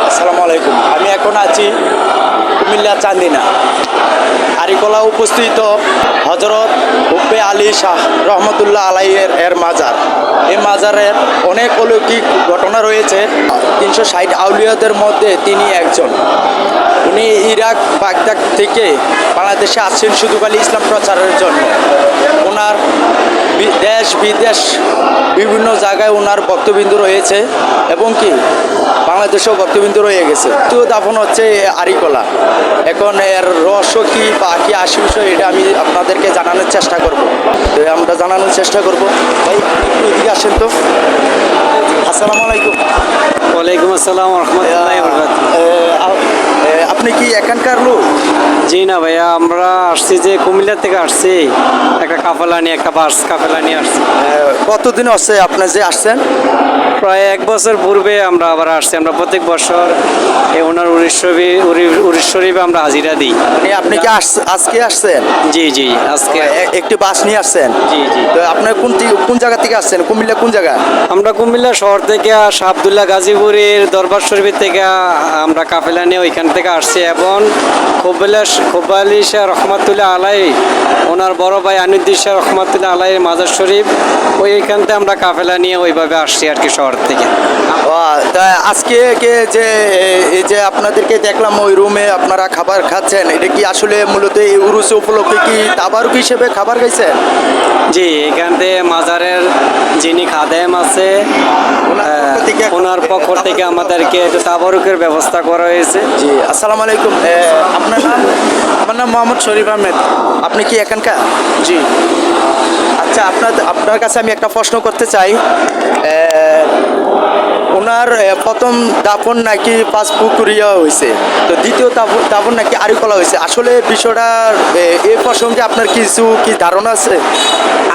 আসসালামু আলাইকুম। আমি এখন আছি কুমিল্লা চান্দিনা আরিকলা উপস্থিত হজরত হুব্বে আলী শাহ রহমতুল্লাহ আলাইয়ের মাজার। এই মাজারের অনেক অলৌকিক ঘটনা রয়েছে। 360 আউলিয়াদের মধ্যে তিনি একজন। উনি ইরাক বাগদাদ থেকে বাংলাদেশে আসছেন শুধু খালি ইসলাম প্রচারের জন্য। ওনার দেশ বিদেশ বিভিন্ন জায়গায় ওনার ভক্তবিন্দু রয়েছে এবং কি বাংলাদেশেও ভক্তবিন্দু রয়ে গেছে। তো দাফন হচ্ছে আরিকলা। এখন এর রহস্য কী বা কী বিষয় এটা আমি আপনাদেরকে জানানোর চেষ্টা করব। তো আমরা জানানোর চেষ্টা করব। ভাই একটু এদিকে আসেন তো। আসসালামু আলাইকুম। ওয়ালাইকুম আসসালাম রহমতুল্লাহি ওয়া বারাকাতুহু। আপনি কি এখানকার লোক? জি না ভাইয়া, আমরা আসছি যে কুমিল্লা থেকে আসছি, একটা কাফেলা নিয়ে, একটা বাস কাফেলা নিয়ে আসছি। কতদিন হচ্ছে আপনি যে আসছেন? প্রায় 1 বছর পূর্বে আমরা আবার আসছি। আমরা প্রত্যেক বছর ওনার উরিশ শরীফে আমরা হাজিরা দিই। মানে আপনি কি আজকে আসছেন? জি জি, আজকে একটি বাস নিয়ে আসছেন? জি জি। তো আপনার কোন জায়গা থেকে আসছেন? কুমিল্লা কোন জায়গা? আমরা কুমিল্লা শহর থেকে শাহ আব্দুল্লাহ গাজীপুরের দরবার শরীফের থেকে আমরা কাফেলা নিয়ে ওইখান থেকে আসছি এবং হুব্বে আলী শাহ রহমতুল্লাহ আলাই, ওনার বড় ভাই আনিউদ্দিন শাহ রহমতুল্লাহ আলাইয়ের মাজার শরীফ, ওইখান থেকে আমরা কাফেলা নিয়ে ওইভাবে আসছি আর কি শহর থেকে। তা আজকে এই যে আপনাদেরকে দেখলাম ওই রুমে আপনারা খাবার খাচ্ছেন, এটা কি আসলে মূলত এই উরুস উপলক্ষে কি তাবারুক হিসেবে খাবার খাইছেন? জি, এখান থেকে মাজারের যিনি খাদেম আছে ওনার পক্ষ থেকে আমাদেরকে একটু তাবারুকের ব্যবস্থা করা হয়েছে। জি, আসসালামু আলাইকুম। আপনার নাম? আমার নাম মোহাম্মদ শরীফ আহমেদ। আপনি কি এখানকার? জি। আচ্ছা, আপনার কাছে আমি একটা প্রশ্ন করতে চাই। ওনার প্রথম দাফন নাকি পাঁচপুকুরিয়া হয়েছে, তো দ্বিতীয় দাফন নাকি আরিকলা হয়েছে। আসলে বিষয়টা এই প্রসঙ্গে আপনার কিছু কি ধারণা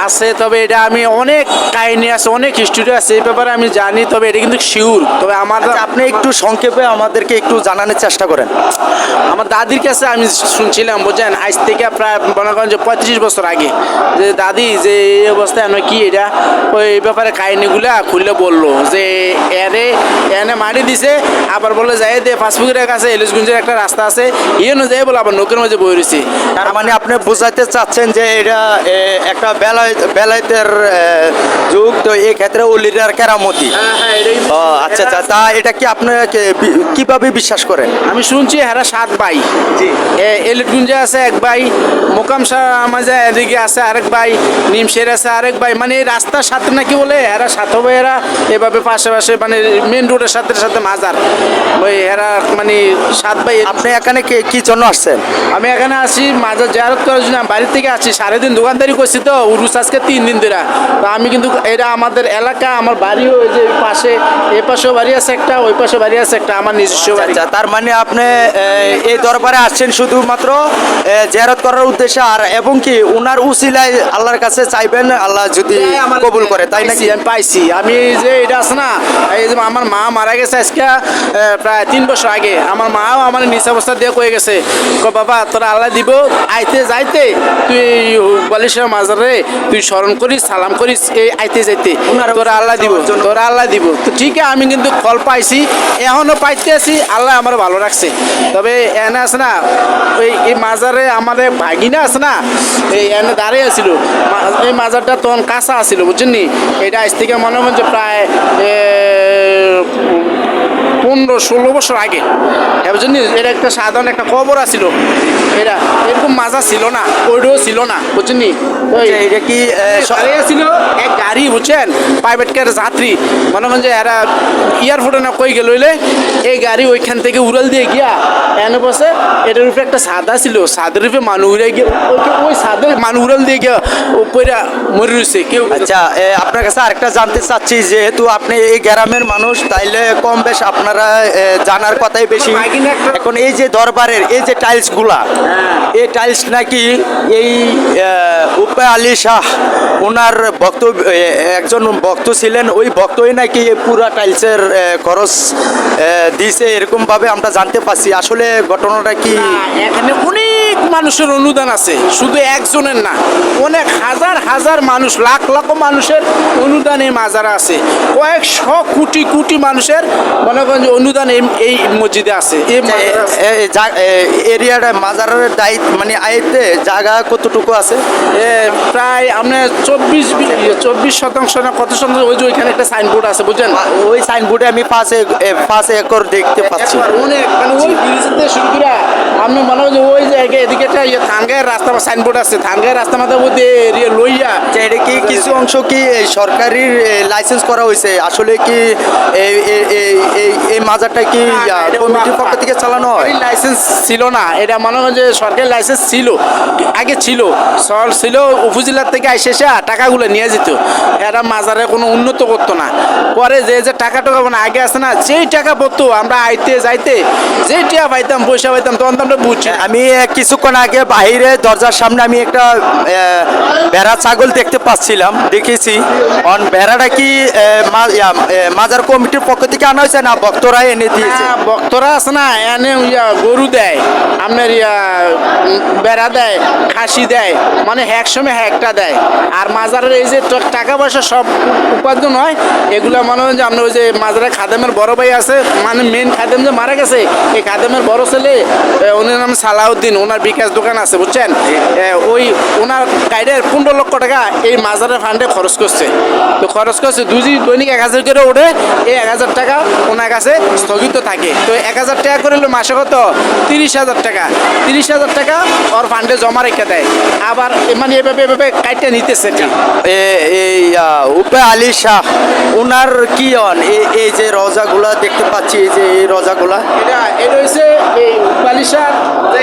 আছে? তবে এটা আমি অনেক কাহিনী আছে, অনেক হিস্ট্রি আছে, এই ব্যাপারে আমি জানি, তবে এটা কিন্তু শিওর। তবে আপনি একটু সংক্ষেপে আমাদেরকে একটু জানানোর চেষ্টা করেন। আমার দাদির কাছে আমি শুনছিলাম, বুঝছেন, আজ থেকে প্রায় মনে করেন যে 35 বছর আগে, যে দাদি যে এই অবস্থায় আমি কি এটা ওই ব্যাপারে কাহিনীগুলা খুললে বললো যে এনে মারি দিছে, আবার বলে যাই দে পাঁচপুকুরের কাছে এলিশগঞ্জের একটা রাস্তা আছে, ইয়ে যাই বলে আবার নৌকের মাঝে বই রয়েছে। তার মানে আপনি বোঝাতে চাচ্ছেন যে এটা একটা বেলায়েতের যুগ, তো এই ক্ষেত্রে ওলিরার কেরামতি। আচ্ছা আচ্ছা, তা এটা কি আপনারা কিভাবে বিশ্বাস করেন? আমি শুনছি হেরা 7 ভাই। এলিটগুঞ্জে আছে এক ভাই, মোকাম শাহ মাঝে এদিকে আছে আরেক ভাই, নিমশের আছে আরেক ভাই, মানে এই রাস্তার সাথে নাকি বলে এরা 7 ভাইয়েরা এভাবে পাশে মানে মেন রোডের সাথে সাথে মাজার, ওই এরা মানে 7 ভাই। আপনি এখানে কি জন্য আসছেন? আমি এখানে আসি মাজার জিয়ারত করার জন্য। বাড়ি থেকে আসছি, 3.5 দিন দোকানদারি করছি, তো উরুস আজকে 3 দিন ধরে। তো আমি কিন্তু এটা আমাদের এলাকা, আমার বাড়িও ওই যে পাশে, এ পাশেও বাড়ি আছে একটা, ওই পাশে বাড়ি আছে একটা, আমার নিজস্ব বাড়ি। তার মানে আপনি এই দরবারে আসছেন শুধুমাত্র জিয়ারত করার উদ্দেশ্যে, আর এবং কি ওনার উসিলায় আল্লাহর কাছে চাইবেন, আল্লাহ যদি কবুল করে, তাই নাকি? আমি পাইছি। আমি যে এটা আছে না, এই যে আমার মা মারা গেছে আজকে প্রায় 3 বছর আগে। আমার মাও আমার নিজ অবস্থা দিয়ে কয়ে গেছে, বাবা তোরা আল্লাহ দিব, আইতে যাইতে তুই বালিশের মাজারে তুই স্মরণ করিস, সালাম করিস, এই আইতে যাইতে তোরা আল্লাহ দিব, তোরা আল্লাহ দিব। তো ঠিক আছে, আমি কিন্তু ফল পাইছি, এখনও পাইতে আছি, আল্লাহ আমার ভালো রাখছে। তবে এনে আছে না, ওই এই মাজারে আমাদের ভাগিনা আছে না, এই এনে দাঁড়িয়ে আছিল, এই মাজারটা তখন কাঁচা আছিল, বুঝছেন নি। এটা আজ থেকে মনে হয় যে প্রায় 15-16 বছর আগে, বুঝছেন নি। এটা একটা সাধারণ একটা কবর আছিল, এটা এরকম মাজার ছিল না, ওইটাও ছিল না, বুঝছেন নি। এটা কি ছিল এক গাড়ি, বুঝছেন, প্রাইভেট কার যাত্রী, মনে করেন যে এরা এয়ারপোর্টে না কই গেল, এই গাড়ি ওইখান থেকে উড়াল দিয়ে গিয়া এনে বসে, এটার উপরে একটা সাদা ছিল, সাদের উপরে মানুষ উড়ে গিয়ে ওই সাদের মানুষ উড়াল দিয়ে গিয়া উপরে মরে রয়েছে কেউ। আচ্ছা, আপনার কাছে আরেকটা জানতে চাচ্ছি, যেহেতু আপনি এই গ্রামের মানুষ, তাইলে কম বেশ আপনার আপনারা জানার কথাই বেশি। এখন এই যে দরবারের এই যে টাইলসগুলা, এই টাইলস নাকি এই উপে আলী শাহ ওনার ভক্ত, একজন ভক্ত ছিলেন, ওই ভক্তই নাকি এই পুরা টাইলসের খরচ দিয়েছে, এরকমভাবে আমরা জানতে পারছি। আসলে ঘটনাটা কি? এখানে অনেক মানুষের অনুদান আছে, শুধু একজনের না, অনেক হাজার হাজার মানুষ, লাখ লাখ মানুষের অনুদান এই মাজারে আছে। কয়েকশো কোটি কোটি মানুষের মনে করেন যে অনুদান এই মসজিদে আছে। এই মাজারে আছে। এরিয়াটা মাজারের দায়িত্ব মানে আয়তে জায়গা কতটুকু আছে? প্রায় আপনার 24 শতাংশ না কত শতাংশ, ওই যে ওইখানে একটা সাইনবোর্ড আছে বুঝছেন। ওই সাইনবোর্ডে আমি 5 একর দেখতে পাচ্ছি। অনেক মানে ওই ব্রিজতে শুরু করে আপনি মনে হয় যে ওই জায়গায় এদিকে একটা থানগাঁয়ের রাস্তা সাইনবোর্ড আছে, থানগাঁয়ের রাস্তা মাথা মধ্যে এরিয়া লইয়া। এটা কি কিছু অংশ কি সরকারি লাইসেন্স করা হয়েছে? আসলে কি এই মাজারটা কি কমিটির পক্ষ থেকে চালানো হয়? লাইসেন্স ছিল না, এটা মনে হয় যে সরকারি লাইসেন্স ছিল, আগে ছিল, সর ছিল, উপজেলার থেকে এসে টাকাগুলো নিয়ে যেত। এরা মাজারে কোনো উন্নত করতো না। পরে যে টাকা মানে আগে আসে না, যেই টাকা পড়তো আমরা আইতে যাইতে যেই টাকা পাইতাম, পয়সা পাইতাম, তখন তো আমরা বুঝছি। আমি কিছুক্ষণ আগে বাইরে দরজার সামনে আমি একটা ভেড়া ছাগল দেখতে পাচ্ছিলাম, দেখেছি। ভেড়াটা কি মাজার কমিটির পক্ষ থেকে আনা হয়েছে না ভক্তরা এনে দিয়েছে? ভক্তরা আছে না, এনে গরু দেয়, আপনার বেড়া দেয়, খাসি দেয়, মানে এক সময় একটা দেয়। আর মাজারের এই যে টাকা পয়সা সব উপার্জন হয়, এগুলো মনে হয় যে আপনার ওই যে মাজারের খাদেমের বড় ভাই আছে, মানে মেন খাদেম যে মারা গেছে, এই খাদেমের বড় ছেলে, ওনার নাম সালাউদ্দিন, ওনার বিকাশ দোকান আছে বুঝছেন। ওই ওনার গাইডের 15 লক্ষ টাকা এই মাজারের ফান্ডে খরচ করছে। তো খরচ করছে দৈনিক 1000 করে ওঠে, এই 1000 টাকা ওনার কাছে স্থগিত থাকে। তো 1000 টাকা করে মাসে কত? 30,000 টাকা। 30,000 টাকা ওর ফান্ডে জমা রেখে দেয়। আবার মানে এভাবে কাইটটা নিতেছে। এই উপে আলী শাহ ওনার কি হন? এই যে রজাগুলা দেখতে পাচ্ছি, এই যে এই রজাগুলা, এটা হচ্ছে এই বালিশার যে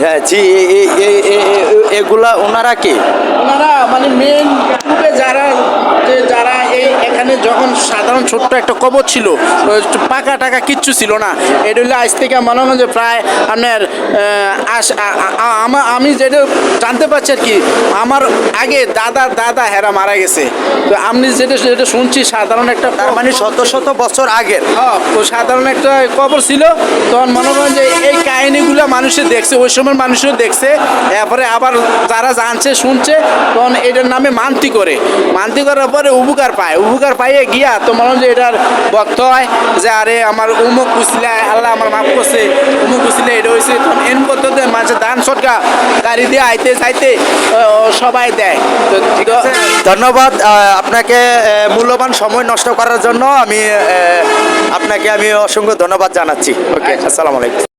হ্যাঁ জি, এগুলা ওনারা কি? ওনারা মানে মেন গ্রুপে যারা এই এখানে যখন সাধারণ ছোট্ট একটা কবর ছিল, পাকা টাকা কিচ্ছু ছিল না। এটা হলে আজ থেকে মনে হয় যে প্রায় আপনার আমি যেটা জানতে পারছি আর কি, আমার আগে দাদা হেরা মারা গেছে। তো আমি যেটা শুনছি সাধারণ একটা, মানে শত শত বছর আগের তো সাধারণ একটা কবর ছিল। তখন মনে করেন যে এই কাহিনিগুলো মানুষে দেখছে, ওই সময় মানুষও দেখছে। এরপরে আবার যারা জানছে শুনছে, তখন এটার নামে মানতি করার পরে উপকার পাইয়ে গিয়া তো মনে হয় যে এটার ভক্ত হয় যে আরে আমার উমুক কুসলে আল্লাহ আমার মাফ করছে, উমুক কুসলে এটা হয়েছে। তখন এন করতে মানুষের দান সটকা গাড়ি দিয়ে আইতে চাইতে সবাই দেয়। তো ঠিক আছে, ধন্যবাদ আপনাকে মূল্যবান সময় নষ্ট করার জন্য। আমি আপনাকে অসংখ্য ধন্যবাদ জানাচ্ছি। ওকে, আসসালামু আলাইকুম।